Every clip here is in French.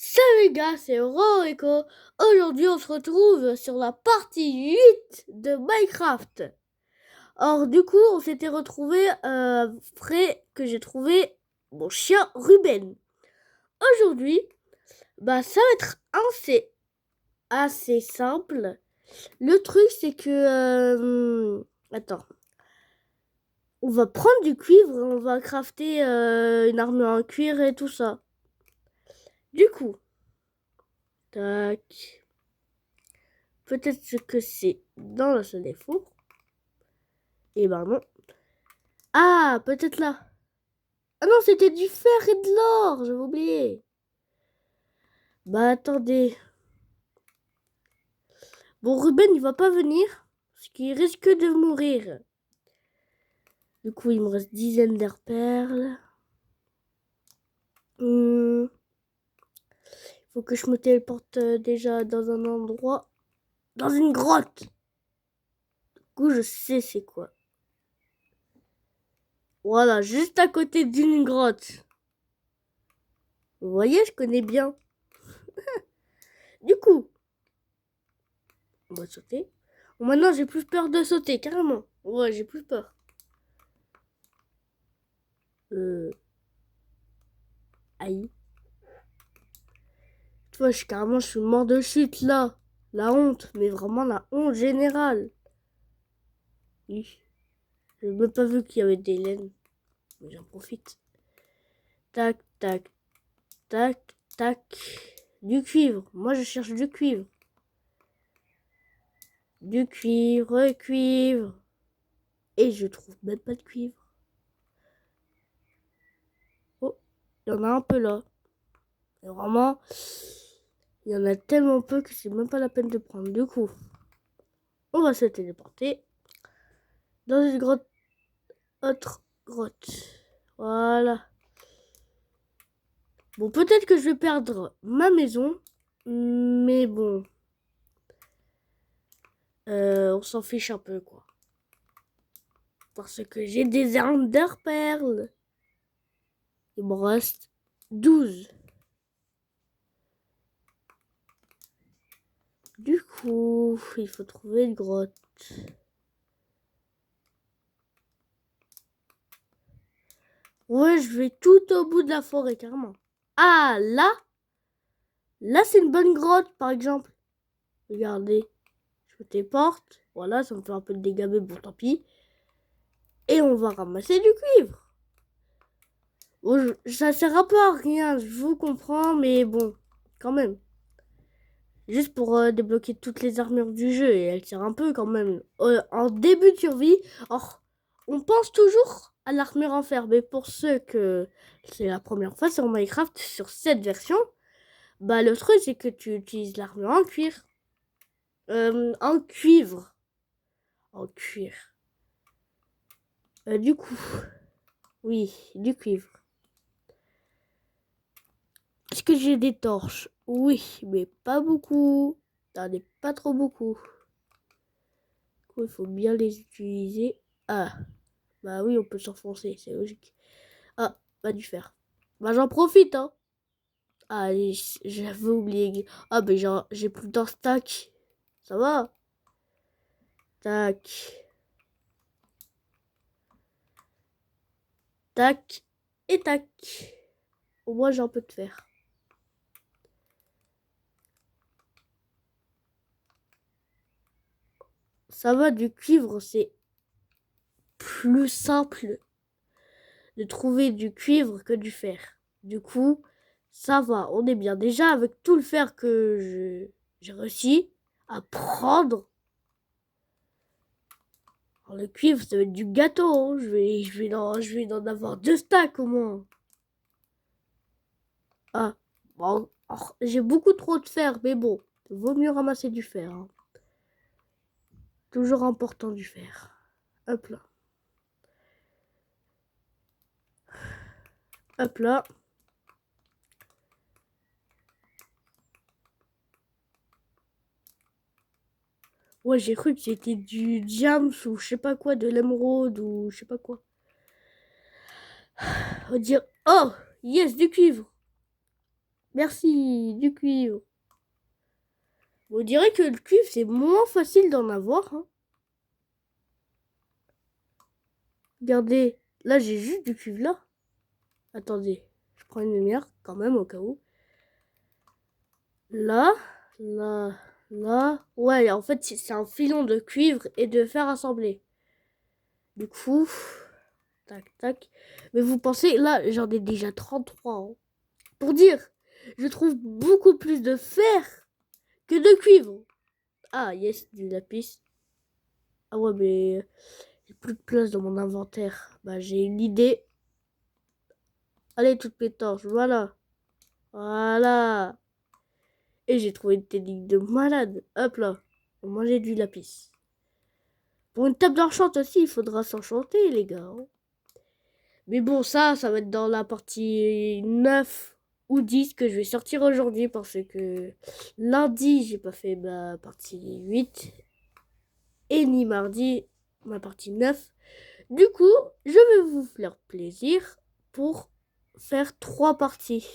Salut les gars, c'est Rorico. Aujourd'hui, on se retrouve sur la partie 8 de Minecraft. Or, du coup, on s'était retrouvé après que j'ai trouvé mon chien Ruben. Aujourd'hui, ça va être assez simple. Le truc, c'est que... attends. On va prendre du cuivre, on va crafter une armure en cuir et tout ça. Du coup, tac... Peut-être que c'est dans la salle des fours. Et ben non. Ah, peut-être là. Ah non, c'était du fer et de l'or, j'avais oublié. Bah attendez. Bon, Ruben, il va pas venir. Parce qu'il risque de mourir. Du coup, il me reste 10 ender perles. Faut que je me téléporte déjà dans un endroit. Dans une grotte. Du coup, je sais c'est quoi. Voilà, juste à côté d'une grotte. Vous voyez, je connais bien. Du coup, on va sauter. Bon, maintenant, j'ai plus peur de sauter, carrément. Ouais, j'ai plus peur. Aïe. Tu vois, carrément, je suis mort de chute, là. La honte, mais vraiment la honte générale. Oui. Je n'ai même pas vu qu'il y avait des laines. Mais j'en profite. Tac, tac, tac, tac. Du cuivre. Moi, je cherche du cuivre. Du cuivre, cuivre. Et je trouve même pas de cuivre. Oh, il y en a un peu là. Et vraiment, il y en a tellement peu que c'est même pas la peine de prendre. Du coup, on va se téléporter dans une grotte. Autre grotte. Voilà. Bon, peut-être que je vais perdre ma maison. Mais bon. On s'en fiche un peu, quoi. Parce que j'ai des ender perles. Il me reste 12. Du coup, il faut trouver une grotte. Ouais, je vais tout au bout de la forêt, carrément. Ah, là. Là, c'est une bonne grotte, par exemple. Regardez. Je me téléporte. Voilà, ça me fait un peu de dégâts, mais bon, tant pis. Et on va ramasser du cuivre. Bon, ça sert un peu à rien, je vous comprends, mais bon, quand même. Juste pour débloquer toutes les armures du jeu, et elle sert un peu quand même. En début de survie, or, on pense toujours à l'armure en fer, mais pour ceux que c'est la première fois sur Minecraft, sur cette version, bah le truc c'est que tu utilises l'armure en cuir. En cuivre. En cuir. Du coup, oui, du cuivre. Est-ce que j'ai des torches? Oui, mais pas beaucoup. T'en ai pas trop beaucoup. Du coup, il faut bien les utiliser. Ah, bah oui, on peut s'enfoncer, c'est logique. Ah, pas du fer. Bah j'en profite, hein. Ah, j'avais oublié. Ah, mais j'ai plus d'un stack. Ça va? Tac. Tac. Et tac. Au moins, j'ai un peu de fer. Ça va, du cuivre, c'est plus simple de trouver du cuivre que du fer. Du coup, ça va, on est bien. Déjà, avec tout le fer que j'ai réussi à prendre, alors, le cuivre, ça va être du gâteau. Hein. Je vais en avoir 2 stacks au moins. Ah, bon, j'ai beaucoup trop de fer, mais bon, vaut mieux ramasser du fer. Hein. Toujours important du fer. Hop là. Hop là. Ouais, j'ai cru que c'était du diams ou je sais pas quoi, de l'émeraude ou je sais pas quoi. On va dire, oh, yes, du cuivre. Merci, du cuivre. On dirait que le cuivre, c'est moins facile d'en avoir. Hein. Regardez, là, j'ai juste du cuivre là. Attendez, je prends une lumière quand même au cas où. Là, là, là. Ouais, en fait, c'est un filon de cuivre et de fer assemblé. Du coup, tac, tac. Mais vous pensez, là, j'en ai déjà 33. Hein. Pour dire, je trouve beaucoup plus de fer que de cuivre. Ah, yes, du lapis. Ah ouais, mais j'ai plus de place dans mon inventaire. Bah, j'ai une idée. Allez, toutes mes torches, voilà. Voilà. Et j'ai trouvé une technique de malade. Hop là. On mangeait du lapis. Pour une table d'enchant aussi, il faudra s'enchanter, les gars. Hein. Mais bon, ça va être dans la partie 9 ou 10 que je vais sortir aujourd'hui parce que lundi, j'ai pas fait ma partie 8 et ni mardi, ma partie 9. Du coup, je vais vous faire plaisir pour faire 3 parties.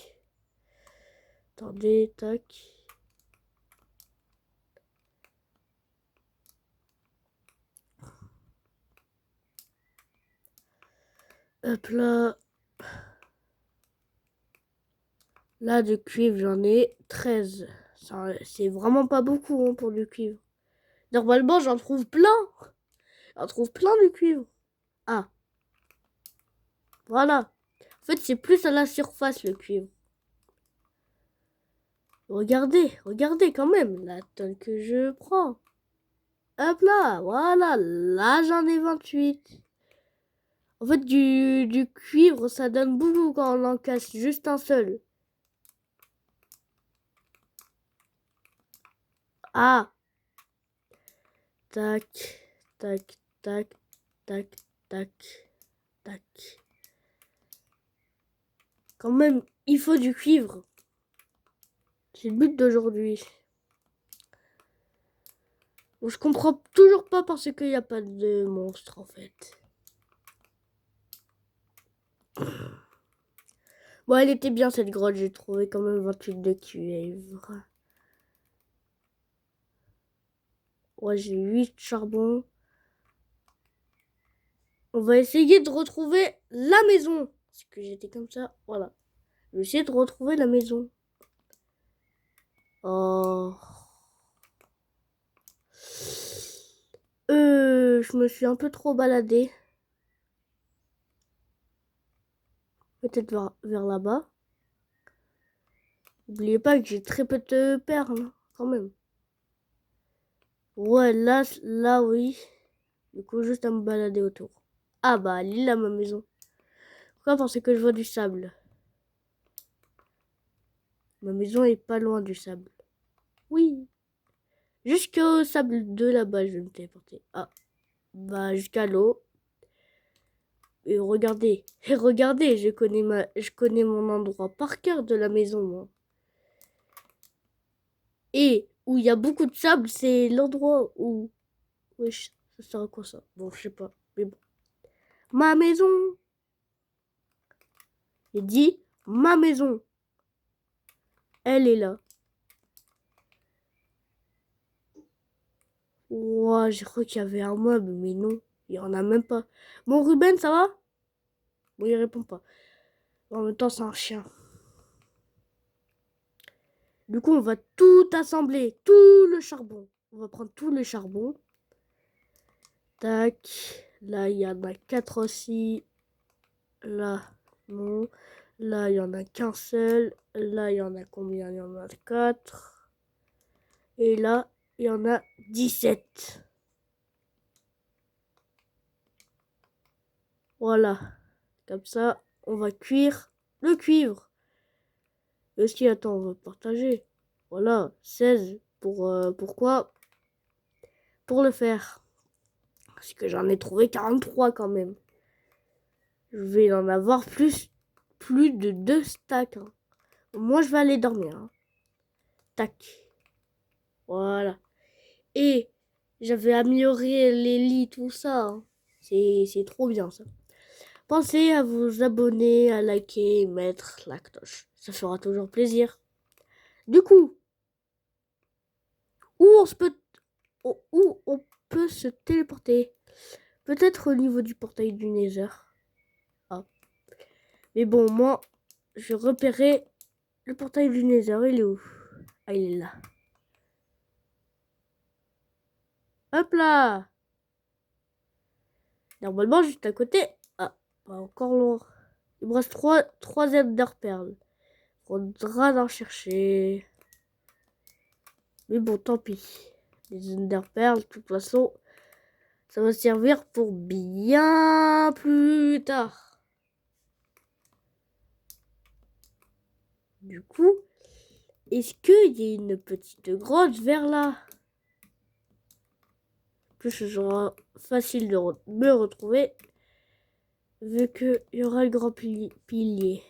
Attendez, tac. Hop là. Là, de cuivre, j'en ai 13. C'est vraiment pas beaucoup hein, pour du cuivre. Normalement, j'en trouve plein. J'en trouve plein du cuivre. Ah, voilà. En fait, c'est plus à la surface le cuivre. Regardez, regardez quand même la tonne que je prends. Hop là, voilà. Là, j'en ai 28. En fait, du cuivre, ça donne beaucoup quand on en casse juste un seul. Ah, tac, tac, tac, tac, tac, tac. Quand même, il faut du cuivre. C'est le but d'aujourd'hui. Bon, je comprends toujours pas parce qu'il n'y a pas de monstre en fait. Bon, elle était bien cette grotte, j'ai trouvé quand même 28 de cuivre. Ouais, j'ai 8 charbons. On va essayer de retrouver la maison. Parce que j'étais comme ça, voilà. Je vais essayer de retrouver la maison. Oh. Je me suis un peu trop baladée. Peut-être vers là-bas. N'oubliez pas que j'ai très peu de perles, hein, quand même. Ouais, là, oui. Du coup, juste à me balader autour. Ah bah, elle est là, ma maison. Pourquoi penser que je vois du sable? Ma maison est pas loin du sable. Oui. Jusqu'au sable de là-bas, je vais me téléporter. Ah, bah, jusqu'à l'eau. Et regardez, et regardez, je connais mon endroit par cœur de la maison, moi. Et où il y a beaucoup de sable, c'est l'endroit où... Wesh, ça sert à quoi ça? Bon, je sais pas, mais bon. Ma maison! J'ai dit, ma maison! Elle est là. Ouah, j'ai cru qu'il y avait un meuble, mais non, il y en a même pas. Bon, Ruben, ça va? Bon, il répond pas. En même temps, c'est un chien. Du coup, on va tout assembler, tout le charbon. On va prendre tout le charbon. Tac. Là, il y en a 4 aussi. Là, non. Là, il y en a qu'un seul. Là, il y en a combien? Il y en a 4. Et là, il y en a 17. Voilà. Comme ça, on va cuire le cuivre. Et aussi, attends, on va partager. Voilà, 16. Pourquoi? Pour le faire. Parce que j'en ai trouvé 43 quand même. Je vais en avoir plus de 2 stacks. Hein. Moi, je vais aller dormir. Hein. Tac. Voilà. Et j'avais amélioré les lits, tout ça. Hein. C'est trop bien ça. Pensez à vous abonner, à liker et mettre la cloche. Ça fera toujours plaisir. Du coup, où on peut se téléporter? Peut-être au niveau du portail du Nether. Ah. Mais bon, moi, je repérais le portail du Nether. Il est où? Ah, il est là. Hop là! Normalement, juste à côté. Ah, pas encore loin. Il me reste 3 Ender Perles. Faudra en chercher. Mais bon, tant pis. Les Ender Perles, de toute façon, ça va servir pour bien plus tard. Du coup, est-ce qu'il y a une petite grotte vers là? Plus ce sera facile de me retrouver. Vu qu'il y aura le grand pilier.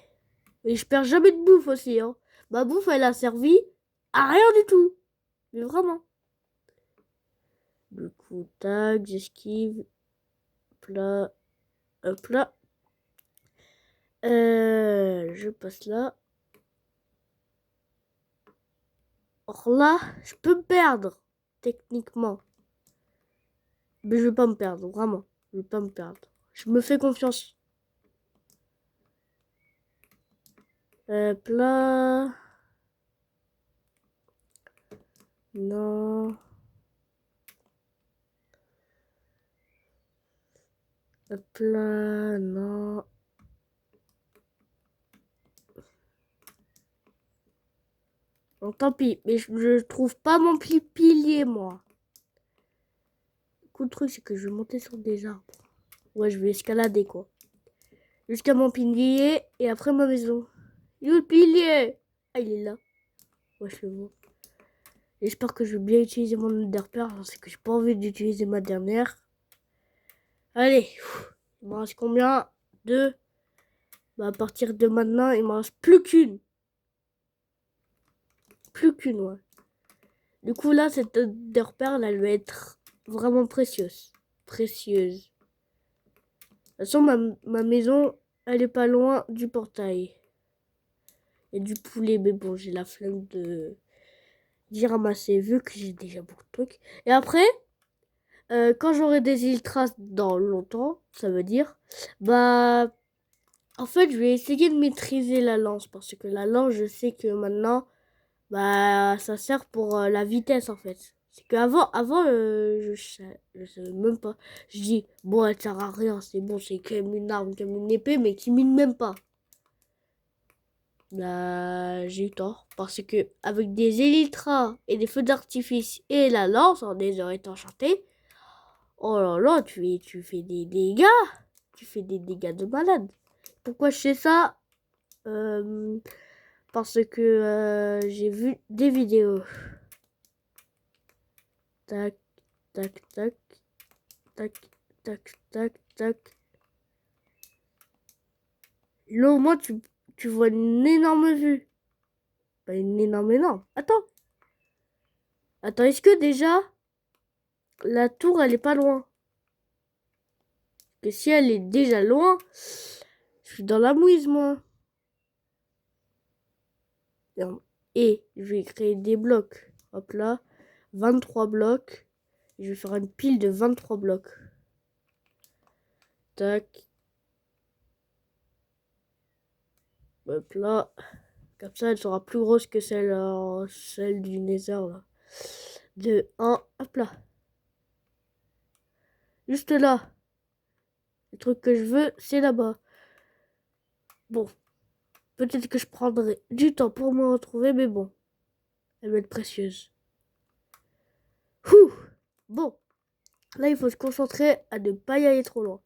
Et je perds jamais de bouffe aussi. Hein. Ma bouffe, elle a servi à rien du tout. Mais vraiment. Du coup, tac, j'esquive. Plat. Hop là. Je passe là. Or là, je peux me perdre. Techniquement. Mais je vais pas me perdre, vraiment. Je vais pas me perdre. Je me fais confiance. Hop là. Non. Hop là, non. Bon, tant pis, mais je trouve pas mon pilier, moi. Le truc, c'est que je vais monter sur des arbres. Ouais, je vais escalader, quoi. Jusqu'à mon pilier, et après ma maison. Il est où le pilier? Ah, il est là. Ouais, je le vois. J'espère que je vais bien utiliser mon Enderpearl, parce que j'ai pas envie d'utiliser ma dernière. Allez, il me reste combien? 2. Bah, à partir de maintenant, il me reste plus qu'une. Plus qu'une, ouais. Du coup, là, cette Enderpearl, elle va être vraiment précieuse. Précieuse. De toute façon, ma maison, elle est pas loin du portail. Il y a du poulet, mais bon, j'ai la flemme d'y ramasser, vu que j'ai déjà beaucoup de trucs. Et après, quand j'aurai des Illtraces dans longtemps, ça veut dire, bah, en fait, je vais essayer de maîtriser la lance, parce que la lance, je sais que maintenant, bah, ça sert pour la vitesse, en fait. C'est qu'avant, je savais même pas. Je dis, bon, elle sert à rien, c'est bon, c'est quand même une arme, comme une épée, mais qui mine même pas. Bah, j'ai eu tort. Parce que avec des élytras et des feux d'artifice et la lance en des heures enchanté, oh là là, tu fais des dégâts. Tu fais des dégâts de malade. Pourquoi je sais ça? Parce que j'ai vu des vidéos. Tac, tac, tac, tac, tac, tac, tac. Là, au moins, tu vois une énorme vue. Pas une énorme. Attends. Attends, est-ce que déjà, la tour, elle est pas loin? Que si elle est déjà loin, je suis dans la mouise, moi. Et je vais créer des blocs. Hop là, 23 blocs. Je vais faire une pile de 23 blocs. Tac. Hop là. Comme ça, elle sera plus grosse que celle du Nether, là. De 1. Hop là. Juste là. Le truc que je veux, c'est là-bas. Bon. Peut-être que je prendrai du temps pour me retrouver, mais bon. Elle va être précieuse. Ouh. Bon. Là, il faut se concentrer à ne pas y aller trop loin.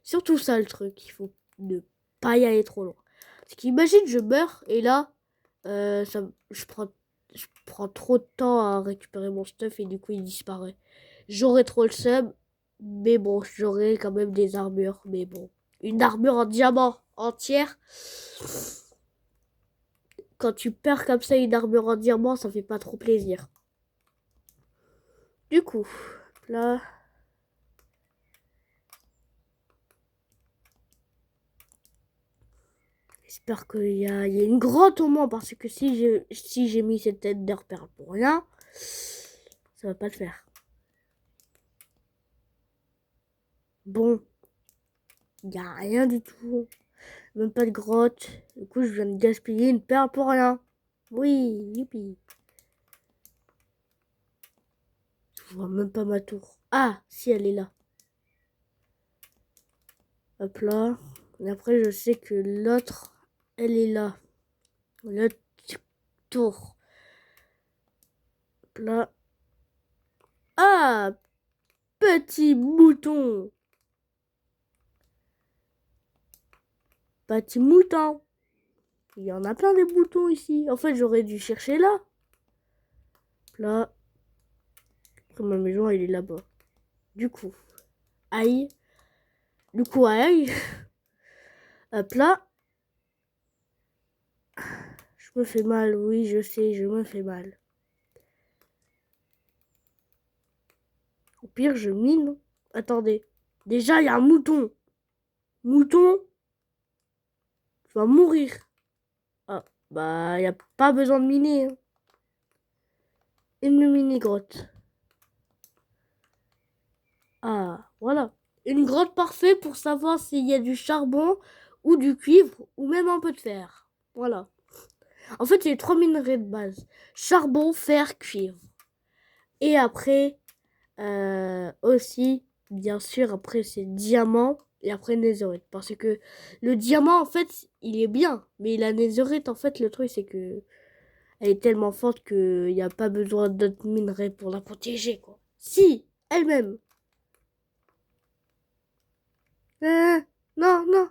Surtout ça, le truc. Il faut ne pas y aller trop loin. Parce qu'imagine, je meurs et là, je prends trop de temps à récupérer mon stuff et du coup, il disparaît. J'aurais trop le seum, mais bon, j'aurais quand même des armures. Mais bon, une armure en diamant entière, quand tu perds comme ça une armure en diamant, ça fait pas trop plaisir. Du coup, là... J'espère qu'il y a une grotte au moins, parce que si j'ai mis cette tête de perle pour rien, ça va pas le faire. Bon, il n'y a rien du tout. Même pas de grotte. Du coup, je viens de gaspiller une perle pour rien. Oui, youpi. Je vois même pas ma tour. Ah, si, elle est là. Hop là. Et après, je sais que l'autre, elle est là. L'autre tour. Hop là. Ah, petit mouton. Petit mouton. Il y en a plein des boutons ici. En fait, j'aurais dû chercher là. Là. Après, ma maison, elle est là-bas. Du coup. Aïe. Du coup, aïe. Hop là. Je me fais mal. Oui, je sais, je me fais mal. Au pire, je mine. Attendez. Déjà, il y a un mouton. Mouton. Tu vas mourir. Ah, bah, il n'y a pas besoin de miner. Hein. Une mini-grotte. Ah, voilà. Une grotte parfaite pour savoir s'il y a du charbon ou du cuivre ou même un peu de fer. Voilà. En fait, il y a 3 minerais de base. Charbon, fer, cuivre. Et après, aussi, bien sûr, après c'est diamant et après netherite. Parce que le diamant, en fait, il est bien. Mais la netherite, en fait, le truc, c'est que elle est tellement forte qu'il n'y a pas besoin d'autres minerais pour la protéger, quoi. Si, elle-même. Non, non.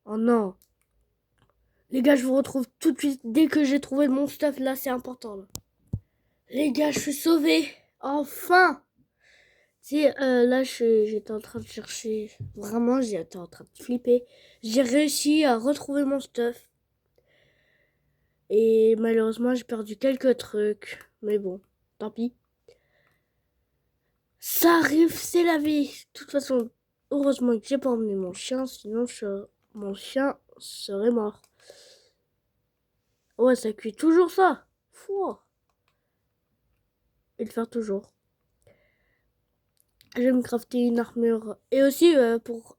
Oh non. Les gars, je vous retrouve tout de suite dès que j'ai trouvé mon stuff. Là, c'est important. Là. Les gars, je suis sauvé. Enfin. Si, là, j'étais en train de chercher. Vraiment, j'étais en train de flipper. J'ai réussi à retrouver mon stuff. Et malheureusement, j'ai perdu quelques trucs. Mais bon, tant pis. Ça arrive, c'est la vie. De toute façon, heureusement que j'ai pas emmené mon chien. Sinon, mon chien serait mort. Ouais, ça cuit toujours ça. Fou. Et le faire toujours. Je vais me crafter une armure. Et aussi pour...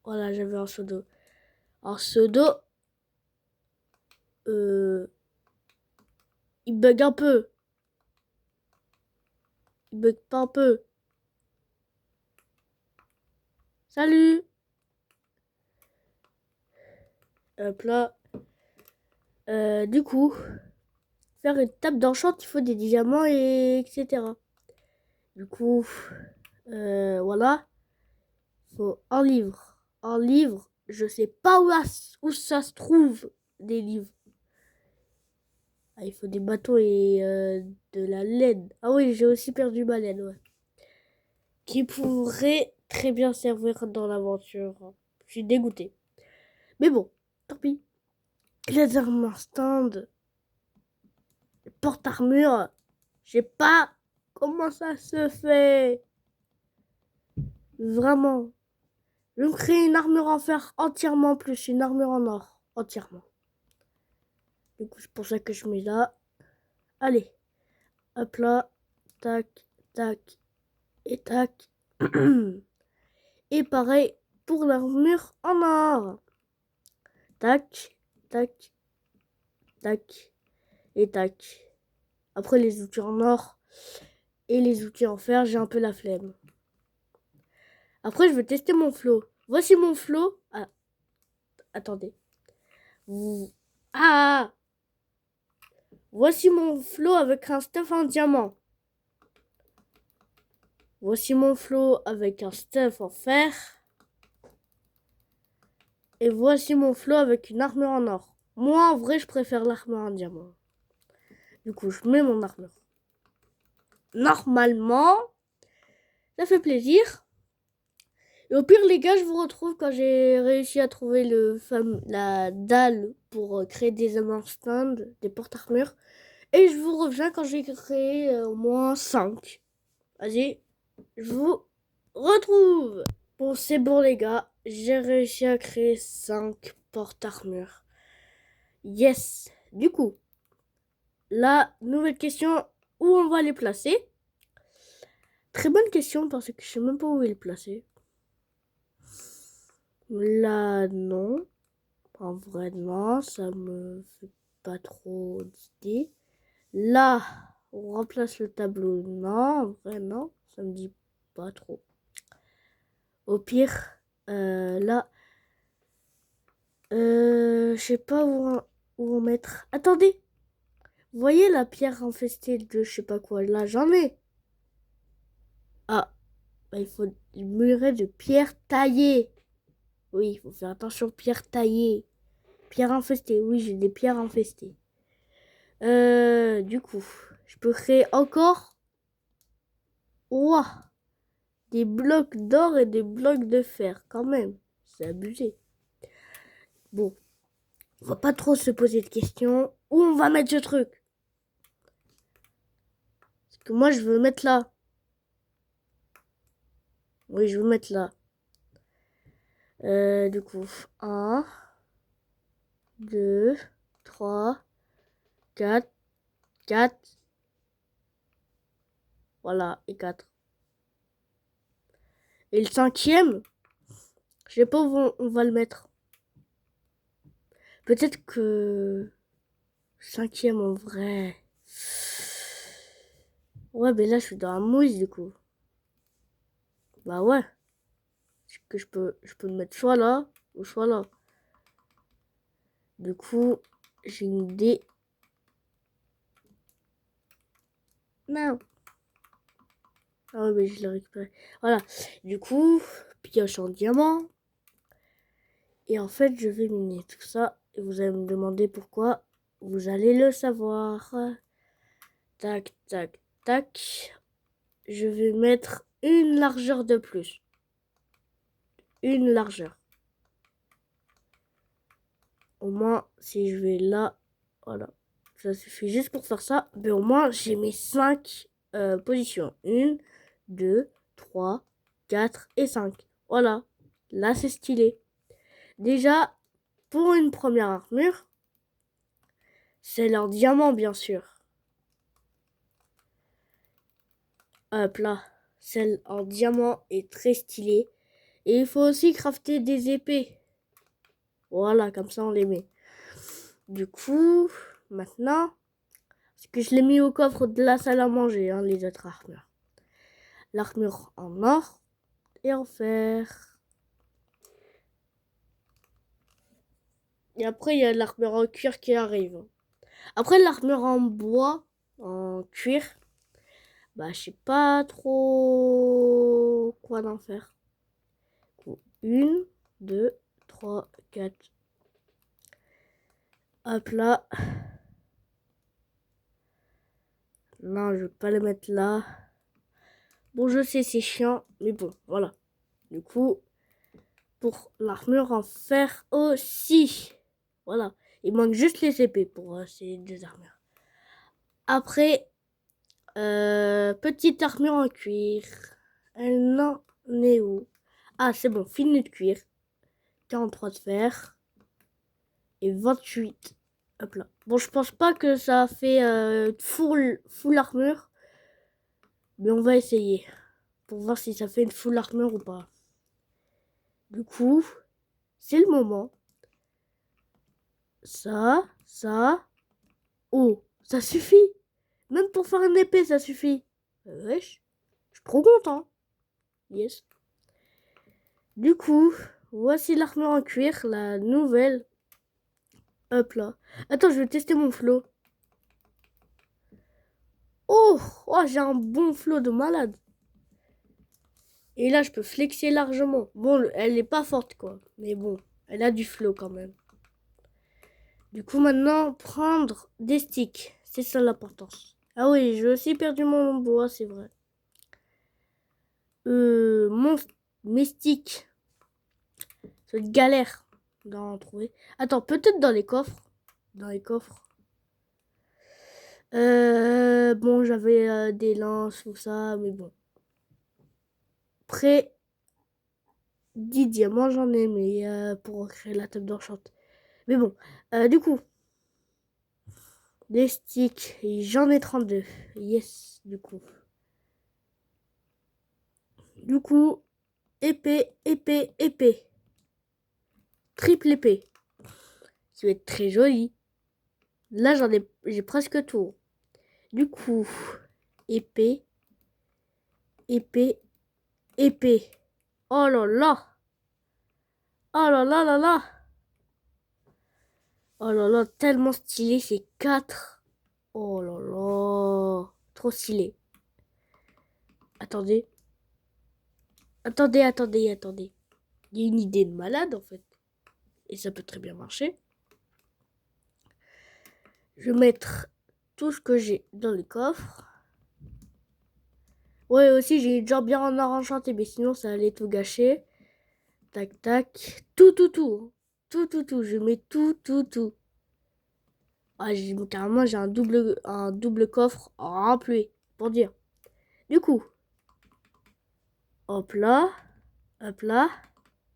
Voilà, j'avais un seau d'eau. Un seau d'eau. Il bug un peu. Il bug pas un peu. Salut. Hop là. Du coup, faire une table d'enchant, il faut des diamants et etc. Du coup, voilà. Il faut un livre. Un livre, je sais pas où ça se trouve, des livres. Ah, il faut des bateaux et de la laine. Ah oui, j'ai aussi perdu ma laine, ouais. Qui pourrait très bien servir dans l'aventure. Je suis dégoûté. Mais bon, tant pis. Les armes stand, les porte-armure, je sais pas comment ça se fait. Vraiment. Je vais me créer une armure en fer entièrement plus une armure en or entièrement. Du coup, c'est pour ça que je mets là. Allez. Hop là. Tac, tac et tac. Et pareil pour l'armure en or. Tac, tac, tac et tac. Après les outils en or et les outils en fer, j'ai un peu la flemme. Après, je vais tester mon flow. Voici mon flow. Ah, attendez. Ah, voici mon flow avec un stuff en diamant. Voici mon flow avec un stuff en fer. Et voici mon flow avec une armure en or. Moi, en vrai, je préfère l'armure en diamant. Du coup, je mets mon armure. Normalement, ça fait plaisir. Et au pire, les gars, je vous retrouve quand j'ai réussi à trouver la dalle pour créer des armures stand, des porte-armures. Et je vous reviens quand j'ai créé au moins 5. Vas-y, je vous retrouve. Bon, c'est bon les gars, j'ai réussi à créer 5 porte-armure. Yes. Du coup, la nouvelle question, où on va les placer? Très bonne question parce que je sais même pas où les placer. Là, non. En vrai, non, ça me fait pas trop d'idées. Là, on remplace le tableau. Non, en vrai, non, ça me dit pas trop. Au pire, là, je sais pas où en mettre. Attendez, vous voyez la pierre infestée de je sais pas quoi. Là, j'en ai. Ah, bah, il faut une murée de pierre taillée. Oui, il faut faire attention, pierre taillée. Pierre infestée, oui, j'ai des pierres infestées. Du coup, je peux créer encore ouah, des blocs d'or et des blocs de fer, quand même. C'est abusé. Bon, on va pas trop se poser de questions. Où on va mettre ce truc? Parce que moi, je veux mettre là. Oui, je veux mettre là. Du coup, 1, 2, 3, 4, 4. Voilà, et 4. Et le cinquième, je sais pas où on va le mettre. Peut-être que... Cinquième en vrai. Ouais, mais là, je suis dans la mouise, du coup. Bah ouais. C'est que je peux le mettre soit là, ou soit là. Du coup, j'ai une idée. Non. Ah ouais, mais je l'ai récupéré. Voilà. Du coup, pioche en diamant. Et en fait, je vais miner tout ça. Et vous allez me demander pourquoi. Vous allez le savoir. Tac, tac, tac. Je vais mettre une largeur de plus. Une largeur. Au moins, si je vais là, voilà. Ça suffit juste pour faire ça. Mais au moins, j'ai mes 5 positions. 1, 2, 3, 4 et 5. Voilà. Là, c'est stylé. Déjà, pour une première armure, c'est leur diamant, bien sûr. Hop là. Celle en diamant est très stylée. Et il faut aussi crafter des épées. Voilà, comme ça, on les met. Du coup, maintenant, parce que je l'ai mis au coffre de la salle à manger, hein, les autres armures. L'armure en or et en fer. Et après, il y a l'armure en cuir qui arrive. Après, l'armure en bois, en cuir, bah, je sais pas trop quoi en faire. 1, 2, 3, 4. Hop là. Non, je vais pas le mettre là. Bon, je sais, c'est chiant, mais bon, voilà. Du coup, pour l'armure en fer aussi. Voilà. Il manque juste les épées pour ces deux armures. Après, petite armure en cuir. Elle en est où? Ah, c'est bon, fini de cuir. 43 de fer. Et 28. Hop là. Bon, je pense pas que ça fait full armure. Mais on va essayer. Pour voir si ça fait une full armure ou pas. Du coup, c'est le moment. Ça. Oh, ça suffit. Même pour faire une épée, ça suffit. Wesh, je suis trop content. Yes. Du coup, voici l'armure en cuir, la nouvelle. Hop là. Attends, je vais tester mon flow. Oh, j'ai un bon flow de malade. Et là, je peux flexer largement. Bon, elle n'est pas forte, quoi. Mais bon, elle a du flow quand même. Du coup, maintenant, prendre des sticks. C'est ça l'importance. Ah oui, j'ai aussi perdu mon bois, c'est vrai. Mes sticks. C'est galère d'en trouver. Attends, peut-être dans les coffres. Dans les coffres. Bon, j'avais des lances, tout ça, mais bon. Après, 10 diamants, j'en ai, mais pour créer la table d'enchant. Mais bon, du coup, des sticks, j'en ai 32. Yes, du coup. Épée, épée, épée. Triple épée. Ça va être très joli. Là, j'ai presque tout. Du coup, épée, épée, épée. Oh là là. Oh là là là là. Oh là là, tellement stylé, c'est 4. Oh là là. Trop stylé. Attendez. Attendez. Il y a une idée de malade, en fait. Et ça peut très bien marcher. Je vais mettre tout ce que j'ai dans le coffre. Ouais, aussi, j'ai une jambe bien en or enchanté, mais sinon, ça allait tout gâcher. Tac, tac. Tout. Tout. Je mets tout. Ah, carrément, j'ai un double coffre rempli, pour dire. Du coup, hop là, hop là,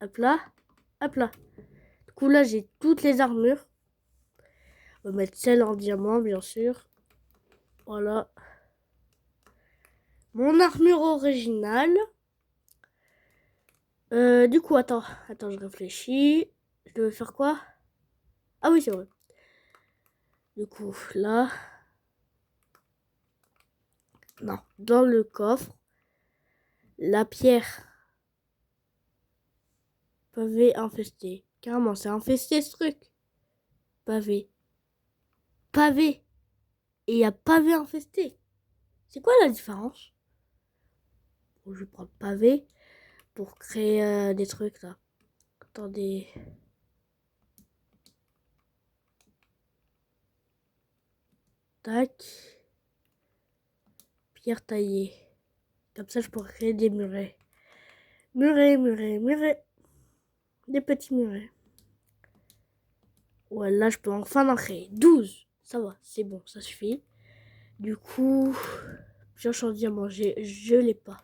hop là, hop là. Du coup, là, j'ai toutes les armures. On va mettre celle en diamant, bien sûr. Voilà. Mon armure originale. Du coup, attends, je réfléchis. Je devais faire quoi? Ah oui, c'est vrai. Du coup, là. Non, dans le coffre. La pierre. Pavé infesté. Carrément, c'est infesté ce truc. Pavé. Pavé. Et il y a pavé infesté. C'est quoi la différence? Bon, je vais prendre pavé pour créer des trucs là. Attendez. Tac. Pierre taillée. Comme ça, je pourrais créer des murets. Murets. Des petits murets. Ouais, là, je peux enfin en créer 12. Ça va, c'est bon, ça suffit. Du coup, pioche en diamant, je l'ai pas.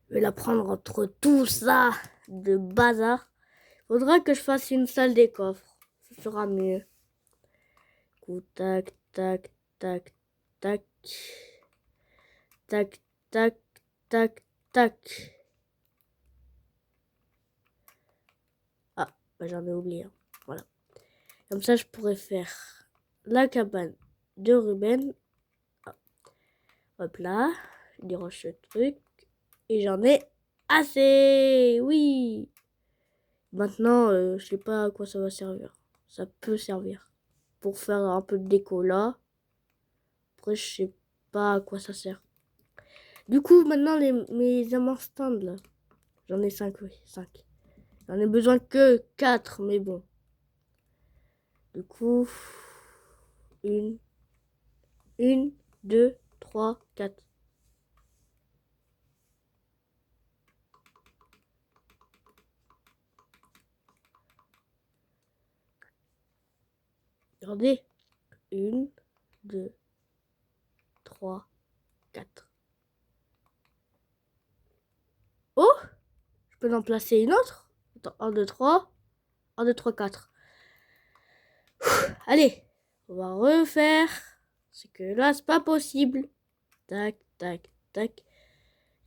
Je vais la prendre entre tout ça de bazar. Faudra que je fasse une salle des coffres. Ça sera mieux. Du coup, tac. Tac. Ah, bah, j'en ai oublié. Hein. Voilà. Comme ça, je pourrais faire la cabane de Ruben. Ah. Hop là. Je déroche ce truc. Et j'en ai assez. Oui. Maintenant, je sais pas à quoi ça va servir. Ça peut servir pour faire un peu de déco là. Après, je sais pas à quoi ça sert. Du coup, maintenant, mes aimants stands là. J'en ai 5, oui, 5. J'en ai besoin que 4, mais bon. Du coup, 1, 2, 3, 4. Regardez. 1, 2, 3, 4. Oh! Je peux en placer une autre? Attends, 1, 2, 3. 1, 2, 3, 4. Allez, on va refaire. C'est que là, c'est pas possible. Tac.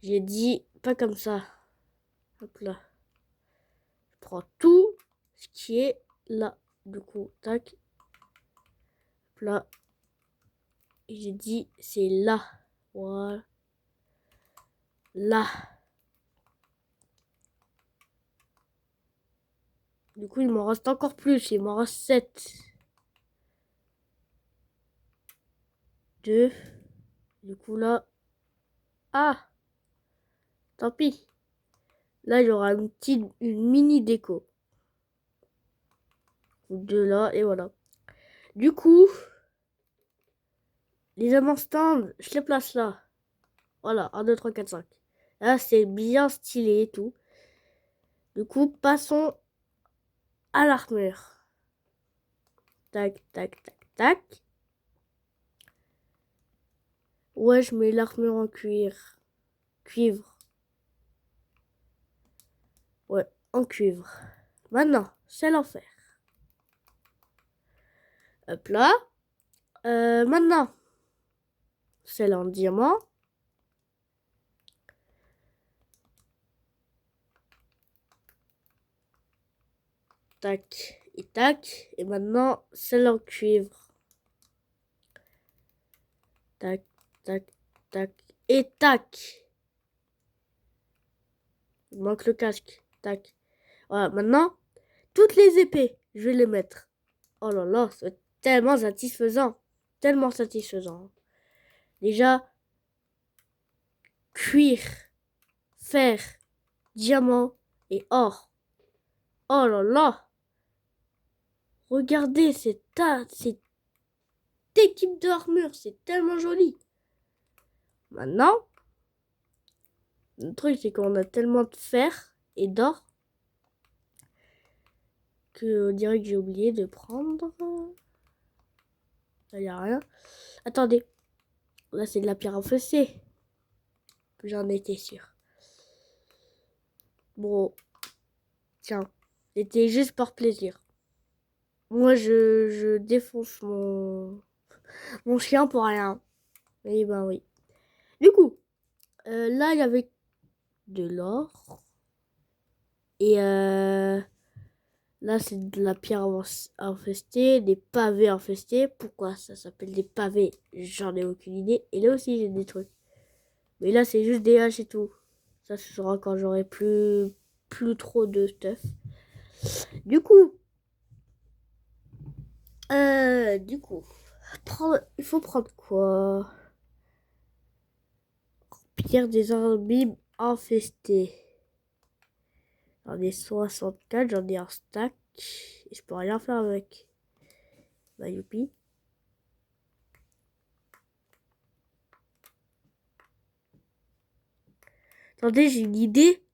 J'ai dit pas comme ça. Hop là. Je prends tout ce qui est là. Du coup, tac. Hop là. Et j'ai dit c'est là. Voilà. Là. Du coup, il m'en reste encore plus. Il m'en reste 7. 2. Du coup, là. Ah! Tant pis. Là, il y aura une mini déco. 2 là, et voilà. Du coup, les amants stands, je les place là. Voilà, 1, 2, 3, 4, 5. Là, c'est bien stylé et tout. Du coup, passons à l'armure. Tac. Ouais, je mets l'armure en cuivre. Ouais, en cuivre. Maintenant, celle en fer. Hop là. Maintenant, celle en diamant. Tac et tac. Et maintenant, celle en cuivre. Tac, tac, tac et tac. Il manque le casque. Tac. Voilà, maintenant, toutes les épées, je vais les mettre. Oh là là, c'est tellement satisfaisant. Tellement satisfaisant. Déjà, cuir, fer, diamant et or. Oh là là. Regardez cette équipe d'armure, c'est tellement joli. Maintenant, le truc c'est qu'on a tellement de fer et d'or que on dirait que j'ai oublié de prendre. Il n'y a rien. Attendez, là c'est de la pierre enfoncée. J'en étais sûr. Bon, tiens, c'était juste par plaisir. Moi je défonce mon chien pour rien. Et ben oui. Du coup, là il y avait de l'or. Et là, c'est de la pierre infestée, des pavés infestés. Pourquoi ça s'appelle des pavés? J'en ai aucune idée. Et là aussi, j'ai des trucs. Mais là, c'est juste des haches et tout. Ça, ce sera quand j'aurai plus trop de stuff. Du coup, il faut prendre quoi? Pierre des abîmes infestées. J'en ai 64, j'en ai un stack. Et je peux rien faire avec. Bah, youpi. Attendez, j'ai une idée.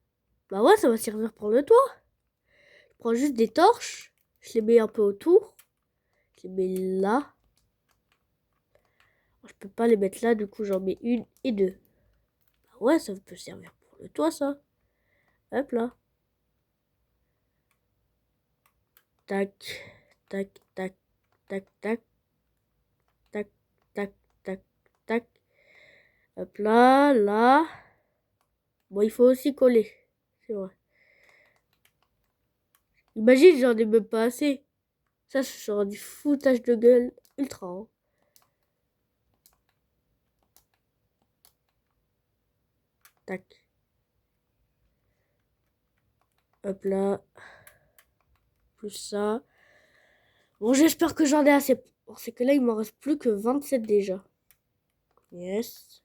Bah ouais, ça va servir pour le toit. Je prends juste des torches. Je les mets un peu autour. Je les mets là. Je peux pas les mettre là, du coup j'en mets une et deux. Bah ouais, ça peut servir pour le toit, ça. Hop là. Tac, tac, tac, tac, tac. Tac, tac, tac, tac. Hop là, là. Bon, il faut aussi coller. C'est vrai. Imagine, j'en ai même pas assez. Ça sera du foutage de gueule ultra. Hein. Tac. Hop là. Plus ça. Bon, j'espère que j'en ai assez. Bon, c'est que là, il m'en reste plus que 27 déjà. Yes.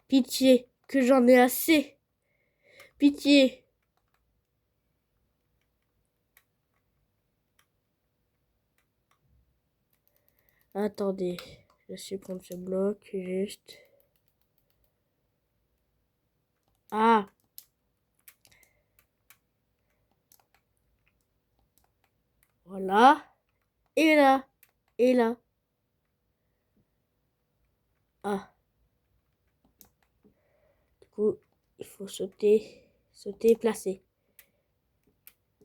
Pitié, que j'en ai assez. Pitié. Attendez, je vais prendre ce bloc, juste. Ah. Voilà. Et là. Et là. Ah. Du coup, il faut sauter. Sauter, placer.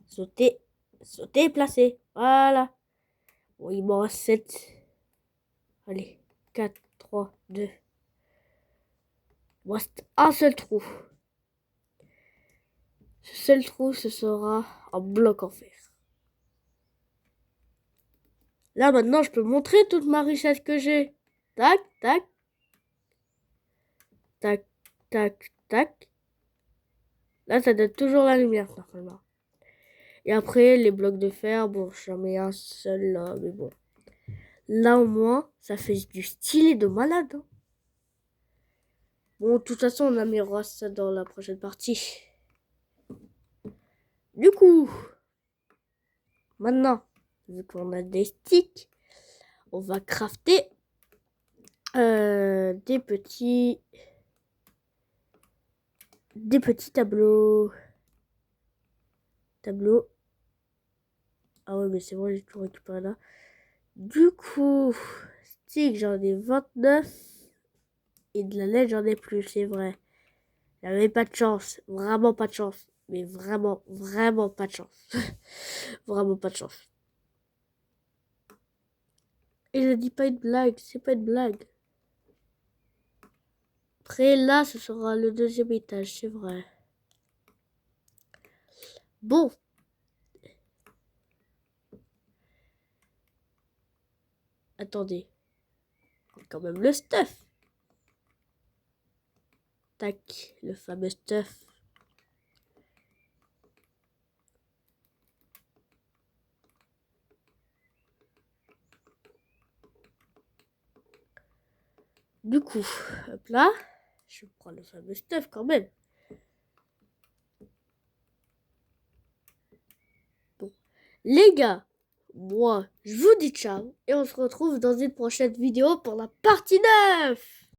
Sauter. Sauter, placer. Voilà. Bon, il m'en reste 7. Allez. 4, 3, 2. Il me reste un seul trou. Ce seul trou, ce sera un bloc en fer. Là, maintenant, je peux montrer toute ma richesse que j'ai. Tac, tac. Tac, tac, tac. Là, ça donne toujours la lumière, normalement. Et après, les blocs de fer, bon, j'en mets un seul là, mais bon. Là, au moins, ça fait du stylé de malade. Hein. Bon, de toute façon, on améliorera ça dans la prochaine partie. Du coup, maintenant, vu qu'on a des sticks, on va crafter des petits tableaux. Ah ouais, mais c'est vrai, j'ai tout récupéré là. Du coup, stick, j'en ai 29. Et de la laine, j'en ai plus, c'est vrai. J'avais pas de chance. Vraiment pas de chance. Mais vraiment, vraiment pas de chance. Vraiment pas de chance. Et je dis pas une blague, c'est pas une blague. Après, là, ce sera le deuxième étage, c'est vrai. Bon. Attendez. Il y a quand même le stuff. Tac, le fameux stuff. Du coup, hop là. Je prends le fameux stuff quand même. Bon. Les gars, moi, je vous dis ciao. Et on se retrouve dans une prochaine vidéo pour la partie 9.